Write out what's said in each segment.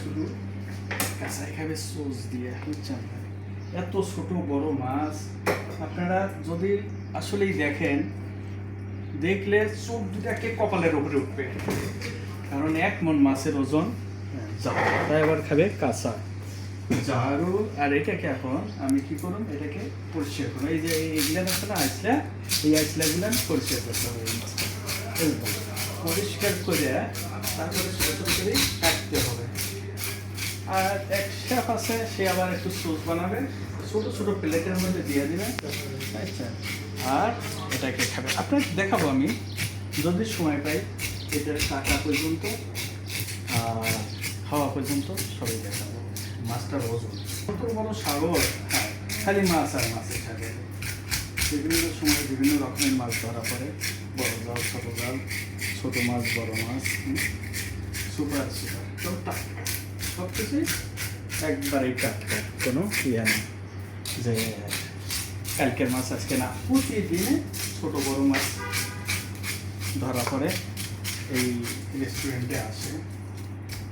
শুধু কাঁচাই খাবে সস দিয়ে, বুঝছেন? এত ছোট বড় মাছ আপনারা যদি আসলেই দেখেন, দেখলে চোখ দুটাকে কপালের উপরে উঠবে, কারণ 1 মণ মাছের ওজন জারু। তাই আবার খাবে কাঁচা জারু। আর এটাকে এখন আমি কি করুন, এটাকে পরিষ্কার করুন। এই যে এইগুলা আছে না আইসলা, এই আইসলাগুলো পরিষ্কার করতে হবে। এই মাছটা পরিষ্কার করে তারপরে ছোটো ছোটো করে কাটতে হবে। আর এক শেফ আছে, সে আবার একটু সস বানাবে, ছোটো ছোটো প্লেটের মধ্যে দিয়ে দিবে, আচ্ছা। আর এটাকে খাবে। আপনাকে দেখাবো আমি যদি সময় পাই, এটার কাটা পর্যন্ত খাওয়া পর্যন্ত সবই দেখাবো। মাছটার ওজন কত বড় সাগর, হ্যাঁ, খালি মাছ আর মাছের সাথে বিভিন্ন সময় বিভিন্ন রকমের মাছ ধরা পড়ে, বড় জাল ছোটো জাল, ছোটো মাছ বড় মাছ, সুপার সুপার সব টাটকা, সব কিছুই একবারেই টাটকা, কোনো ইয়ে নেই যে কালকের মাছ আজকে না। প্রতিদিনে ছোটো বড় মাছ ধরা পড়ে এই রেস্টুরেন্টে আসে।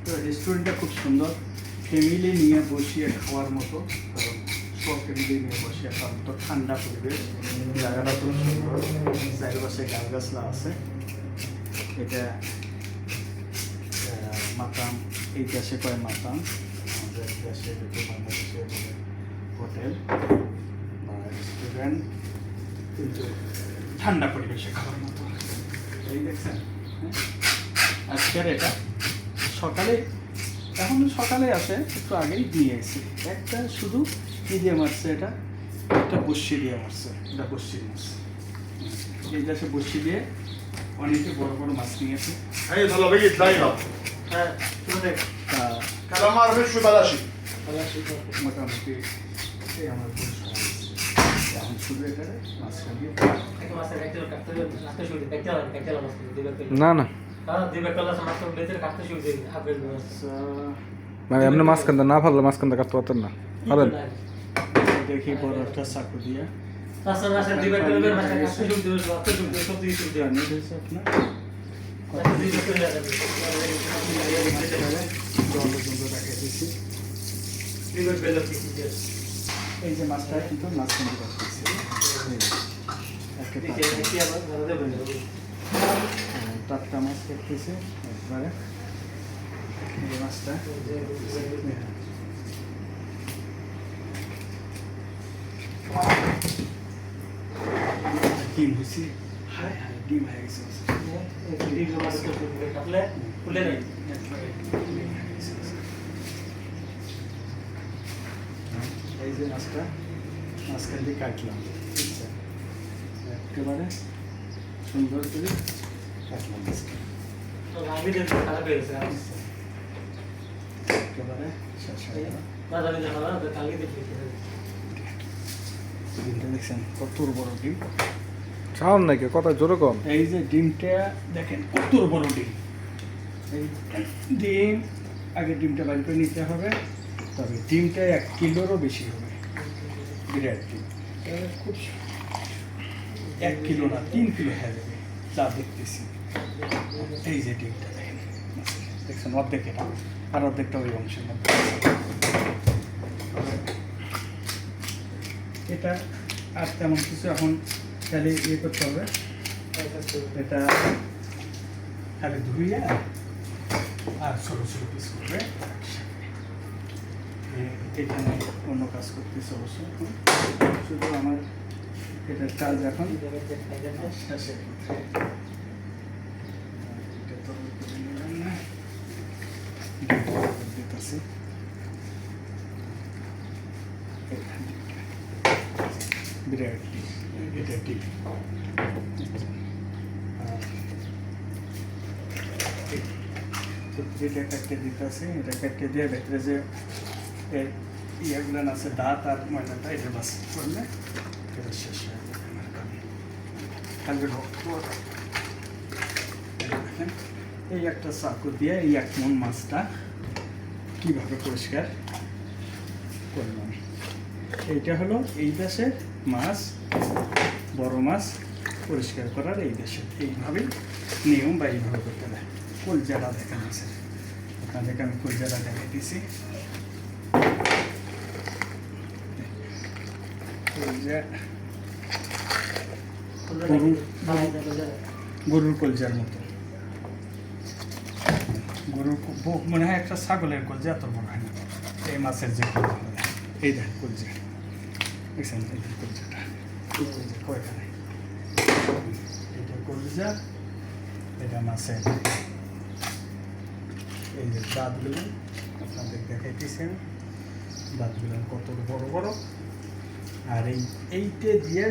তো রেস্টুরেন্টটা খুব সুন্দর, ফ্যামিলি নিয়ে বসিয়ে খাওয়ার মতো, কারণ সব ফ্যামিলি নিয়ে বসিয়ে খাওয়ার মতো, ঠান্ডা পরিবেশ, জায়গাটা খুব সুন্দর, চারিপাশে গাছ গাছলা আছে। এটা মাতাম, এই দেশে কয় মাতাম, আমাদের দেশে বাংলাদেশে বলে হোটেল বা রেস্টুরেন্ট, কিন্তু ঠান্ডা পরিবেশে খাওয়ার মতো। এই দেখছেন, আজকের এটা সকালে, এখন সকালে আসে, একটু আগেই দিয়ে এসে একটা শুধু কী দিয়ে মারছে, এটা একটা বসি দিয়ে মারছে, এটা বসি মাছ। এই দেশে বসি দিয়ে অনেকে বড় বড় মাছ নিয়েছে। هي طلبية ليلى হ্যাঁ, كلامها رفيق بلاشي মোটামুটি এই আমার পরিষ্কার এখন শুধু এটা মাছটা দিয়ে না না মানে এমনি মাঝখানটা না ভালো, মাঝখানটা কাটতে পারতেন না, পারেন? দেখি বড় একটা চাকু দিয়ে এই যে মাছটা কিন্তু মাঝখান টাটকা মাছ করতেছে একবারে। এই মাছটা ডিম হয়েছে, হায় হায় ডিম হয়ে গেছে। এই যে মাছটা মাঝখান দিয়ে কাটলাম, বুঝছে, একেবারে সুন্দর করে কাটলাম মাছটা, একেবারে শেষ হয়ে গেল। ডিমটা দেখছেন কত বড় ডিম, চাউন নাকি কথা জোরে কম। এই যে ডিমটা দেখেন কত বড় ডিম। এই ডিম আগে ডিমটা বাইর করে নিতে হবে, তবে ডিমটা 1 কিলোরও বেশি হবে, বিরাট ডিম। খুব 1 কিলো না 3 কিলো হয়ে যাবে যা দেখতেছি। এই যে ডিমটা দেখেন, দেখছেন অর্ধেক এটা, আর অর্ধেকটা ওই অংশের মধ্যে। এটা আর তেমন কিছু এখন খালি ইয়ে করতে হবে, এটা খালি ধুইয়া আর ছোটো ছোটো পিস করবে। এখানে অন্য কাজ করতেছে অবশ্য, শুধু আমার এটার কাজ এখন শেষে। এটা তো নিলাম না, দিতেছি বিরাট এটা ঠিক। যেটা কাটতে দিতে আছে, এটা কাটতে দিয়ে ভেতরে যে ইয়েগুলো আছে দাঁত আর ময়লাটা, এটা বাস করলে এটা শেষ হয়ে যাবে আমার কাজ। খালি দেখেন এই একটা চাকু দিয়ে এই 1 মণ মাছটা কীভাবে পরিষ্কার করলাম। এইটা হলো এই দেশের মাছ, বড় মাছ পরিষ্কার করার এই দেশে এইভাবেই নিয়ম বা এইভাবে করতে হয়। কলজাটা দেখেন আছে আপনাদেরকে আমি কলজাটা দেখাই দিছি। কলজা গরুর কলজার মতো, গরুর মনে হয় একটা ছাগলের কলজা, এত বড় হয় না। এই মাছের যে কলজা, এই দেখ কলজা, দেখছেন এই যে কলজাটা, এই কলজা কয়খানে, এটা কলজা, এটা মাছের এই যে দাঁতগুলো আপনাদের দেখাইতেছেন, দাঁতগুলো কত বড় বড়। আর এইটা দিয়ে